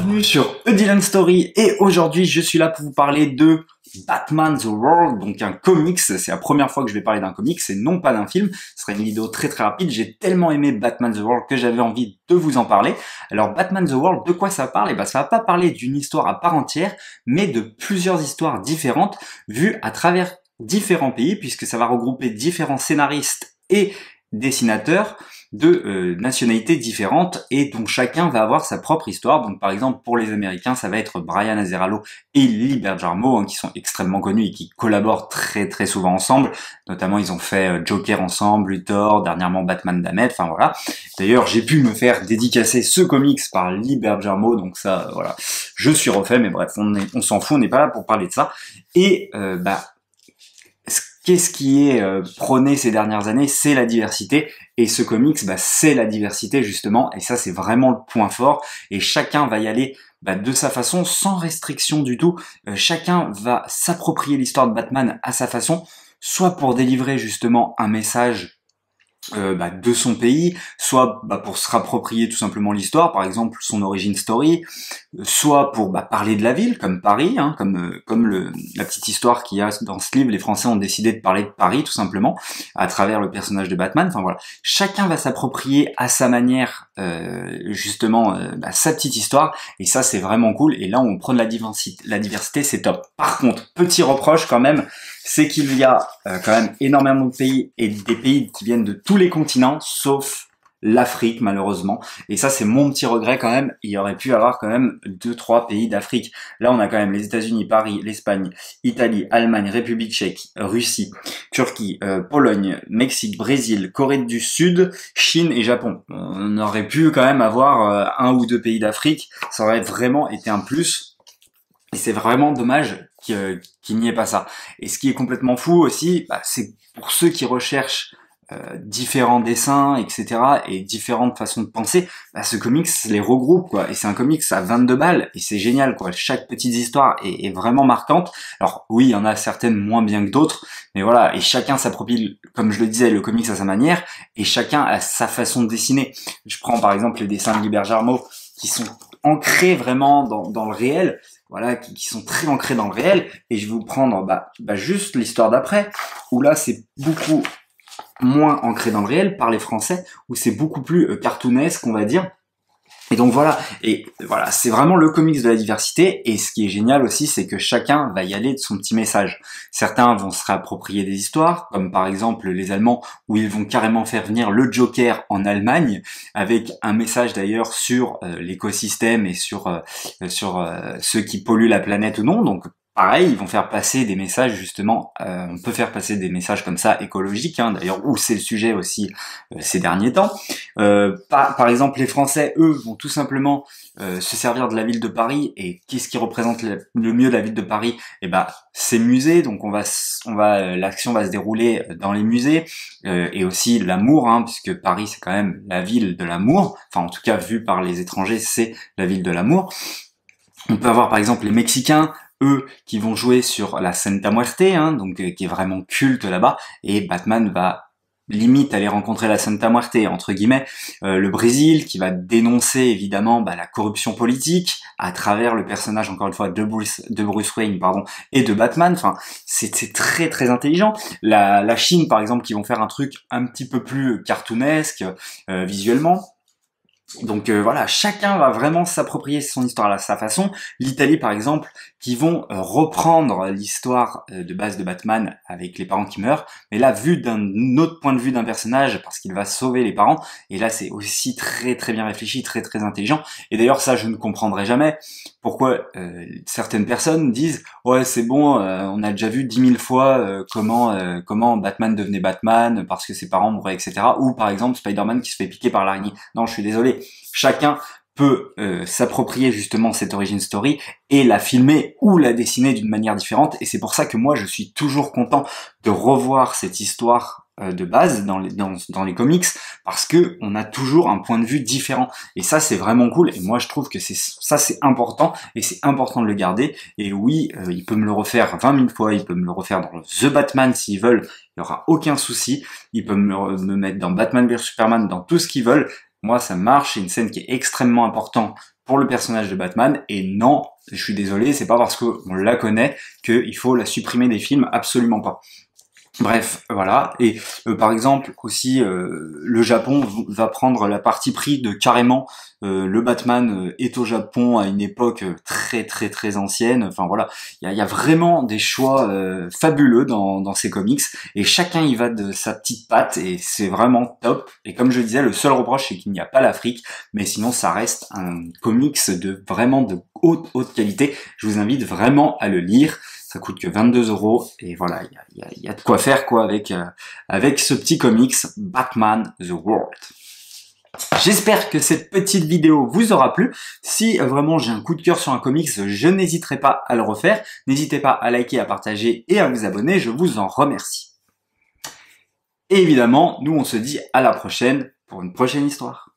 bienvenue sur A Dylan Story et aujourd'hui je suis là pour vous parler de Batman The World, donc un comics. C'est la première fois que je vais parler d'un comics et non pas d'un film. Ce sera une vidéo très rapide. J'ai tellement aimé Batman The World que j'avais envie de vous en parler. Alors Batman The World, de quoi ça parle? Et ben ça va pas parler d'une histoire à part entière, mais de plusieurs histoires différentes vues à travers différents pays, puisque ça va regrouper différents scénaristes et dessinateurs de nationalités différentes et dont chacun va avoir sa propre histoire. Donc par exemple pour les Américains ça va être Brian Azzarello et Lee Bergermo qui sont extrêmement connus et qui collaborent très souvent ensemble. Notamment ils ont fait Joker ensemble, Luthor, dernièrement Batman Damned, enfin voilà. D'ailleurs j'ai pu me faire dédicacer ce comics par Lee Bergermo, donc ça voilà, je suis refait, mais bref on s'en fout, on n'est pas là pour parler de ça. Et qu'est-ce qui est prôné ces dernières années? C'est la diversité, et ce comics, c'est la diversité justement, et ça c'est vraiment le point fort, et chacun va y aller de sa façon, sans restriction du tout. Chacun va s'approprier l'histoire de Batman à sa façon, soit pour délivrer justement un message de son pays, soit pour se rapproprier tout simplement l'histoire, par exemple son origin story, soit pour parler de la ville, comme Paris, comme la petite histoire qu'il y a dans ce livre. Les Français ont décidé de parler de Paris tout simplement à travers le personnage de Batman. Enfin voilà, chacun va s'approprier à sa manière justement sa petite histoire, et ça c'est vraiment cool. Et là on prend la diversité, c'est top. Par contre, petit reproche quand même, c'est qu'il y a quand même énormément de pays, et des pays qui viennent de tous les continents, sauf l'Afrique malheureusement. Et ça c'est mon petit regret quand même. Il y aurait pu avoir quand même 2-3 pays d'Afrique. Là on a quand même les États-Unis, Paris, l'Espagne, Italie, Allemagne, République tchèque, Russie, Turquie, Pologne, Mexique, Brésil, Corée du Sud, Chine et Japon. On aurait pu quand même avoir un ou deux pays d'Afrique. Ça aurait vraiment été un plus. Et c'est vraiment dommage qu'il n'y ait pas ça. Et ce qui est complètement fou aussi, c'est pour ceux qui recherchent différents dessins, etc., et différentes façons de penser, ce comics les regroupe, quoi. Et c'est un comics à 22 balles, et c'est génial, quoi. Chaque petite histoire est vraiment marquante. Alors oui, il y en a certaines moins bien que d'autres, mais voilà, et chacun s'approprie, comme je le disais, le comics à sa manière, et chacun a sa façon de dessiner. Je prends par exemple les dessins de Lee Bergermo, qui sont ancrés vraiment dans le réel, voilà, qui sont très ancrés dans le réel. Et je vais vous prendre juste l'histoire d'après, où là c'est beaucoup moins ancré dans le réel par les Français, où c'est beaucoup plus cartoonesque, on va dire. Et donc voilà, c'est vraiment le comics de la diversité. Et ce qui est génial aussi, c'est que chacun va y aller de son petit message. Certains vont se réapproprier des histoires, comme par exemple les Allemands, où ils vont carrément faire venir le Joker en Allemagne, avec un message d'ailleurs sur l'écosystème et sur ceux qui polluent la planète ou non. Donc pareil, ils vont faire passer des messages justement, on peut faire passer des messages comme ça écologiques, d'ailleurs, où c'est le sujet aussi ces derniers temps. Par exemple, les Français, eux, vont tout simplement se servir de la ville de Paris. Et qu'est-ce qui représente le mieux la ville de Paris? C'est musées, donc l'action va se dérouler dans les musées, et aussi l'amour, puisque Paris c'est quand même la ville de l'amour, enfin en tout cas vu par les étrangers c'est la ville de l'amour. On peut avoir par exemple les Mexicains, eux, qui vont jouer sur la Santa Muerte, qui est vraiment culte là-bas, et Batman va limite aller rencontrer la Santa Muerte, entre guillemets. Le Brésil, qui va dénoncer évidemment la corruption politique à travers le personnage, encore une fois, de Bruce Wayne, et de Batman. Enfin, c'est très intelligent. La Chine, par exemple, qui vont faire un truc un petit peu plus cartoonesque visuellement. Donc voilà, chacun va vraiment s'approprier son histoire à sa façon. L'Italie par exemple, qui vont reprendre l'histoire de base de Batman avec les parents qui meurent, mais là vu d'un autre point de vue d'un personnage, parce qu'il va sauver les parents, et là c'est aussi très bien réfléchi, très intelligent. Et d'ailleurs ça je ne comprendrai jamais pourquoi certaines personnes disent ouais c'est bon, on a déjà vu 10 000 fois comment Batman devenait Batman parce que ses parents mouraient, etc. Ou par exemple Spider-Man qui se fait piquer par l'araignée. Non, je suis désolé, chacun peut s'approprier justement cette origin story et la filmer ou la dessiner d'une manière différente. Et c'est pour ça que moi je suis toujours content de revoir cette histoire de base dans les comics, parce que on a toujours un point de vue différent, et ça c'est vraiment cool. Et moi je trouve que c'est important, et c'est important de le garder. Et oui, il peut me le refaire 20 000 fois, il peut me le refaire dans The Batman s'ils veulent, il y aura aucun souci. Il peut me mettre dans Batman vs Superman, dans tout ce qu'ils veulent. moi ça marche, c'est une scène qui est extrêmement importante pour le personnage de Batman, et non, je suis désolé, c'est pas parce qu'on la connaît qu'il faut la supprimer des films, absolument pas. Bref, voilà. Et par exemple aussi, le Japon va prendre la partie pris de carrément le Batman est au Japon à une époque très très très ancienne. Enfin voilà, il y a vraiment des choix fabuleux dans ces comics et chacun y va de sa petite patte et c'est vraiment top. Et comme je disais, le seul reproche c'est qu'il n'y a pas l'Afrique, mais sinon ça reste un comics de vraiment de haute qualité. Je vous invite vraiment à le lire. Ça coûte que 22 € et voilà, il y a de quoi faire quoi avec ce petit comics Batman The World. J'espère que cette petite vidéo vous aura plu. Si vraiment j'ai un coup de cœur sur un comics, je n'hésiterai pas à le refaire. N'hésitez pas à liker, à partager et à vous abonner, je vous en remercie. Et évidemment, nous on se dit à la prochaine pour une prochaine histoire.